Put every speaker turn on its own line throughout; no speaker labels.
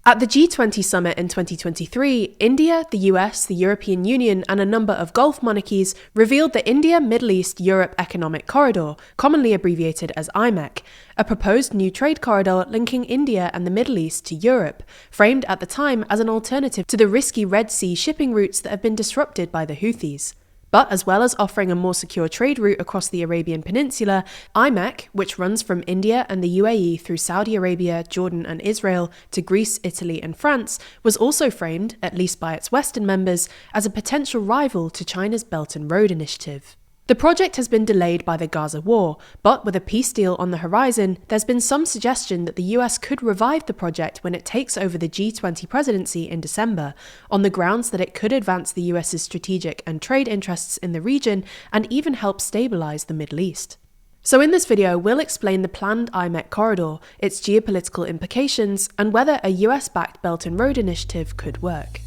At the G20 summit in 2023, India, the US, the European Union, and a number of Gulf monarchies revealed the India, Middle East, Europe Economic Corridor, commonly abbreviated as IMEC, a proposed new trade corridor linking India and the Middle East to Europe, framed at the time as an alternative to the risky Red Sea shipping routes that have been disrupted by the Houthis. But as well as offering a more secure trade route across the Arabian Peninsula, IMEC, which runs from India and the UAE through Saudi Arabia, Jordan and Israel to Greece, Italy and France, was also framed, at least by its Western members, as a potential rival to China's Belt and Road Initiative. The project has been delayed by the Gaza war, but with a peace deal on the horizon, there's been some suggestion that the US could revive the project when it takes over the G20 presidency in December, on the grounds that it could advance the US's strategic and trade interests in the region and even help stabilize the Middle East. So in this video, we'll explain the planned IMEC corridor, its geopolitical implications, and whether a US-backed Belt and Road Initiative could work.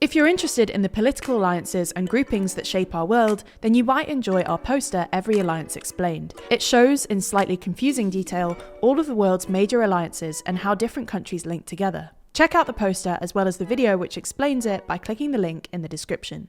If you're interested in the political alliances and groupings that shape our world, then you might enjoy our poster, Every Alliance Explained. It shows, in slightly confusing detail, all of the world's major alliances and how different countries link together. Check out the poster as well as the video which explains it by clicking the link in the description.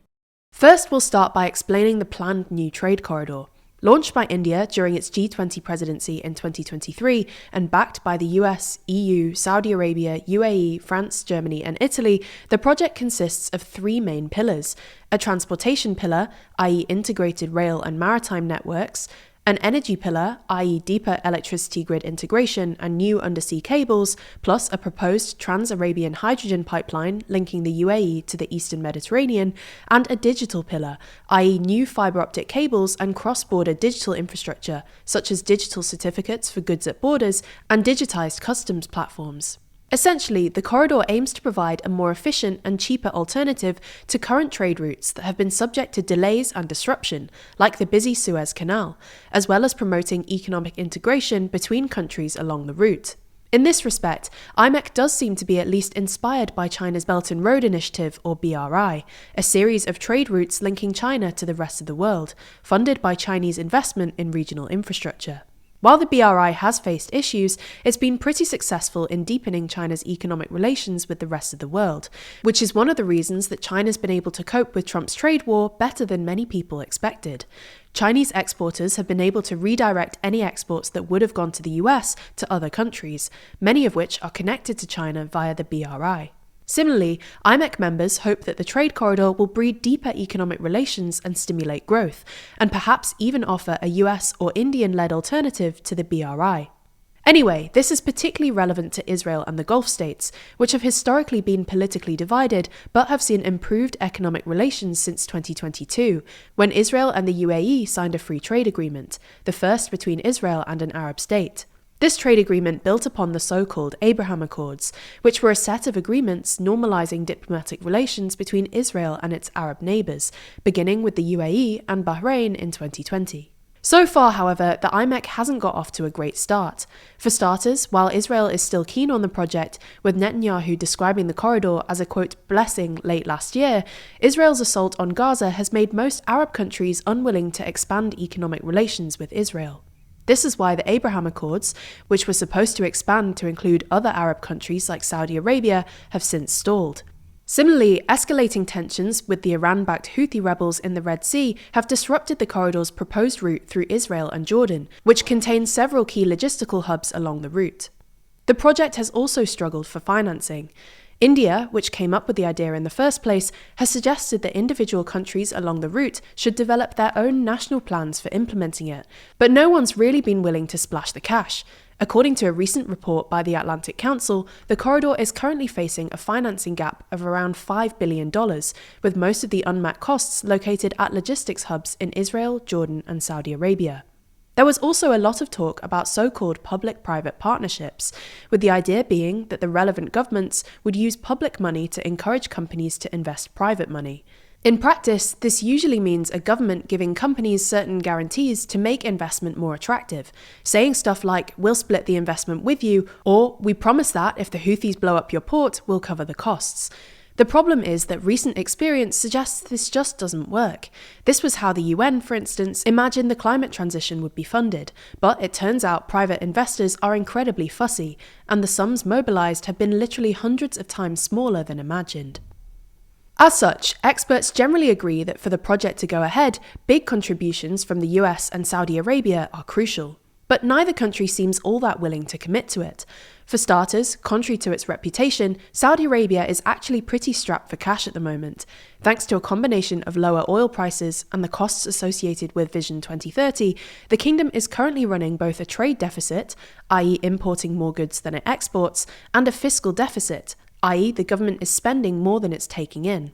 First, we'll start by explaining the planned new trade corridor. Launched by India during its G20 presidency in 2023 and backed by the US, EU, Saudi Arabia, UAE, France, Germany and Italy, the project consists of three main pillars: a transportation pillar, i.e. integrated rail and maritime networks, an energy pillar, i.e. deeper electricity grid integration and new undersea cables, plus a proposed trans-Arabian hydrogen pipeline linking the UAE to the Eastern Mediterranean, and a digital pillar, i.e. new fibre optic cables and cross-border digital infrastructure, such as digital certificates for goods at borders and digitised customs platforms. Essentially, the corridor aims to provide a more efficient and cheaper alternative to current trade routes that have been subject to delays and disruption, like the busy Suez Canal, as well as promoting economic integration between countries along the route. In this respect, IMEC does seem to be at least inspired by China's Belt and Road Initiative, or BRI, a series of trade routes linking China to the rest of the world, funded by Chinese investment in regional infrastructure. While the BRI has faced issues, it's been pretty successful in deepening China's economic relations with the rest of the world, which is one of the reasons that China's been able to cope with Trump's trade war better than many people expected. Chinese exporters have been able to redirect any exports that would have gone to the US to other countries, many of which are connected to China via the BRI. Similarly, IMEC members hope that the trade corridor will breed deeper economic relations and stimulate growth, and perhaps even offer a US or Indian-led alternative to the BRI. Anyway, this is particularly relevant to Israel and the Gulf states, which have historically been politically divided but have seen improved economic relations since 2022, when Israel and the UAE signed a free trade agreement, the first between Israel and an Arab state. This trade agreement built upon the so-called Abraham Accords, which were a set of agreements normalizing diplomatic relations between Israel and its Arab neighbors, beginning with the UAE and Bahrain in 2020. So far, however, the IMEC hasn't got off to a great start. For starters, while Israel is still keen on the project, with Netanyahu describing the corridor as a, quote, blessing late last year, Israel's assault on Gaza has made most Arab countries unwilling to expand economic relations with Israel. This is why the Abraham Accords, which were supposed to expand to include other Arab countries like Saudi Arabia, have since stalled. Similarly, escalating tensions with the Iran-backed Houthi rebels in the Red Sea have disrupted the corridor's proposed route through Israel and Jordan, which contains several key logistical hubs along the route. The project has also struggled for financing. India, which came up with the idea in the first place, has suggested that individual countries along the route should develop their own national plans for implementing it, but no one's really been willing to splash the cash. According to a recent report by the Atlantic Council, the corridor is currently facing a financing gap of around $5 billion, with most of the unmet costs located at logistics hubs in Israel, Jordan, and Saudi Arabia. There was also a lot of talk about so-called public-private partnerships, with the idea being that the relevant governments would use public money to encourage companies to invest private money. In practice, this usually means a government giving companies certain guarantees to make investment more attractive, saying stuff like, "We'll split the investment with you," or "We promise that if the Houthis blow up your port, we'll cover the costs." The problem is that recent experience suggests this just doesn't work. This was how the UN, for instance, imagined the climate transition would be funded, but it turns out private investors are incredibly fussy, and the sums mobilised have been literally hundreds of times smaller than imagined. As such, experts generally agree that for the project to go ahead, big contributions from the US and Saudi Arabia are crucial. But neither country seems all that willing to commit to it. For starters, contrary to its reputation, Saudi Arabia is actually pretty strapped for cash at the moment. Thanks to a combination of lower oil prices and the costs associated with Vision 2030, the kingdom is currently running both a trade deficit, i.e. importing more goods than it exports, and a fiscal deficit, i.e. the government is spending more than it's taking in.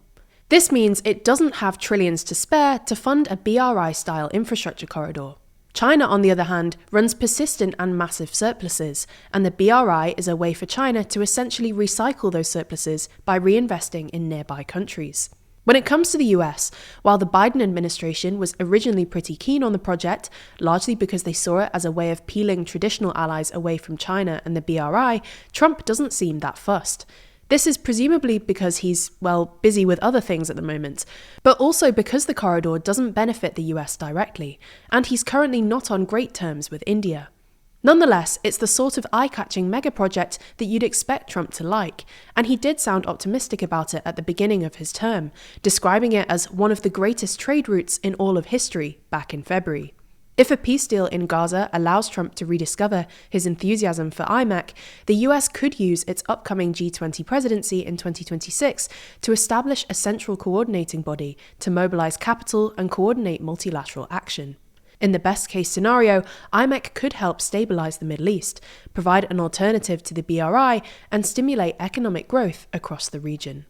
This means it doesn't have trillions to spare to fund a BRI-style infrastructure corridor. China, on the other hand, runs persistent and massive surpluses, and the BRI is a way for China to essentially recycle those surpluses by reinvesting in nearby countries. When it comes to the US, while the Biden administration was originally pretty keen on the project, largely because they saw it as a way of peeling traditional allies away from China and the BRI, Trump doesn't seem that fussed. This is presumably because he's, busy with other things at the moment, but also because the corridor doesn't benefit the US directly, and he's currently not on great terms with India. Nonetheless, it's the sort of eye-catching mega-project that you'd expect Trump to like, and he did sound optimistic about it at the beginning of his term, describing it as one of the greatest trade routes in all of history back in February. If a peace deal in Gaza allows Trump to rediscover his enthusiasm for IMEC, the US could use its upcoming G20 presidency in 2026 to establish a central coordinating body to mobilize capital and coordinate multilateral action. In the best-case scenario, IMEC could help stabilize the Middle East, provide an alternative to the BRI, and stimulate economic growth across the region.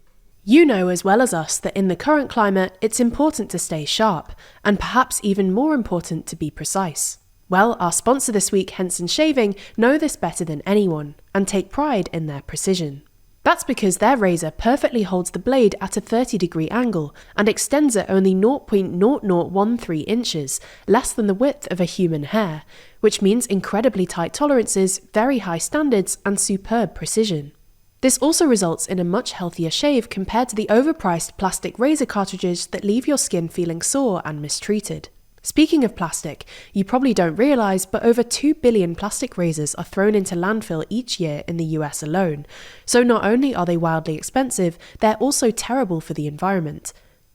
You know as well as us that in the current climate, it's important to stay sharp, and perhaps even more important to be precise. Well, our sponsor this week, Henson Shaving, know this better than anyone, and take pride in their precision. That's because their razor perfectly holds the blade at a 30-degree angle, and extends at only 0.0013 inches, less than the width of a human hair, which means incredibly tight tolerances, very high standards, and superb precision. This also results in a much healthier shave compared to the overpriced plastic razor cartridges that leave your skin feeling sore and mistreated. Speaking of plastic, you probably don't realise, but over 2 billion plastic razors are thrown into landfill each year in the US alone. So not only are they wildly expensive, they're also terrible for the environment.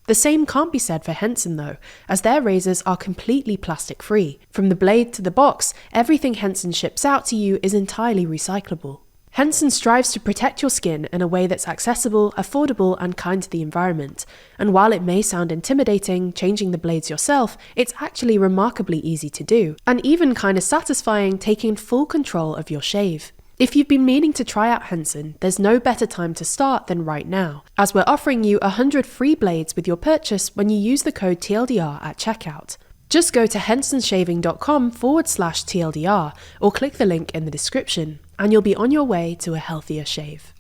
The same can't be said for Henson though, as their razors are completely plastic-free. From the blade to the box, everything Henson ships out to you is entirely recyclable. Henson strives to protect your skin in a way that's accessible, affordable, and kind to the environment. And while it may sound intimidating, changing the blades yourself, it's actually remarkably easy to do, and even kind of satisfying taking full control of your shave. If you've been meaning to try out Henson, there's no better time to start than right now, as we're offering you 100 free blades with your purchase when you use the code TLDR at checkout. Just go to hensonshaving.com/TLDR or click the link in the description, and you'll be on your way to a healthier shave.